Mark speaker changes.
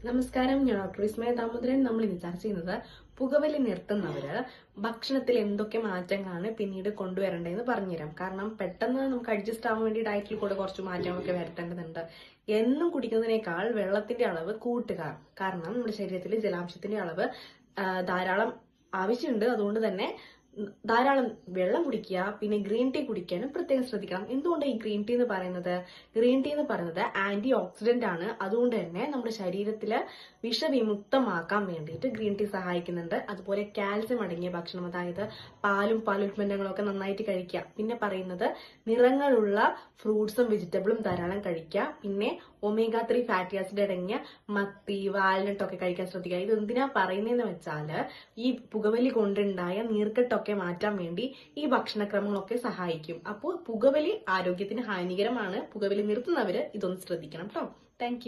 Speaker 1: നമസ്കാരം, ഞാൻ ഡോക്ടർ വിസ്മയ ദാമോദരൻ. നമ്മൾ ഇന്ന് ചർച്ച ചെയ്യുന്നത് പുകവലി നിർത്തുന്നവര് ഭക്ഷണത്തിൽ എന്തൊക്കെ മാറ്റങ്ങളാണ് പിന്നീട് കൊണ്ടുവരേണ്ടതെന്ന് പറഞ്ഞുതരാം. കാരണം പെട്ടെന്ന് നമുക്ക് അഡ്ജസ്റ്റ് ആവാൻ വേണ്ടി ഡയറ്റിൽ കൂടെ കുറച്ച് മാറ്റങ്ങളൊക്കെ വരുത്തേണ്ടതുണ്ട്. എന്നും കുടിക്കുന്നതിനേക്കാൾ വെള്ളത്തിന്റെ അളവ് കൂട്ടുക. കാരണം നമ്മുടെ ശരീരത്തിൽ ജലാംശത്തിന്റെ അളവ് ധാരാളം ആവശ്യമുണ്ട്. അതുകൊണ്ട് തന്നെ ധാരാളം വെള്ളം കുടിക്കുക. പിന്നെ ഗ്രീൻ ടീ കുടിക്കാനും പ്രത്യേകം ശ്രദ്ധിക്കണം. എന്തുകൊണ്ട് ഈ ഗ്രീൻ ടീ എന്ന് പറയുന്നത്? ഗ്രീൻ ടീ എന്ന് പറയുന്നത് ആന്റി ഓക്സിഡന്റ് ആണ്. അതുകൊണ്ട് തന്നെ നമ്മുടെ ശരീരത്തില് വിഷവിമുക്തമാക്കാൻ വേണ്ടിയിട്ട് ഗ്രീൻ ടീ സഹായിക്കുന്നുണ്ട്. അതുപോലെ കാൽസ്യം അടങ്ങിയ ഭക്ഷണം, അതായത് പാലും പാലുൽപ്പന്നങ്ങളും ഒക്കെ നന്നായിട്ട് കഴിക്കുക. പിന്നെ പറയുന്നത് നിറങ്ങളുള്ള ഫ്രൂട്ട്സും വെജിറ്റബിളും ധാരാളം കഴിക്കുക. പിന്നെ ഒമേഗ 3 ഫാറ്റി ആസിഡ് അടങ്ങിയ മത്തി, വാൽനട്ട് ഒക്കെ കഴിക്കാൻ ശ്രദ്ധിക്കുക. ഇത് എന്തിനാ പറയുന്നതെന്ന് വെച്ചാല് ഈ പുകവലി കൊണ്ടുണ്ടായ നീർക്കെട്ടൊക്കെ മാറ്റാൻ വേണ്ടി ഈ ഭക്ഷണക്രമങ്ങളൊക്കെ സഹായിക്കും. അപ്പോൾ പുകവലി ആരോഗ്യത്തിന് ഹാനികരമാണ്. പുകവലി നിർത്തുന്നവര് ഇതൊന്ന് ശ്രദ്ധിക്കണം കേട്ടോ. താങ്ക്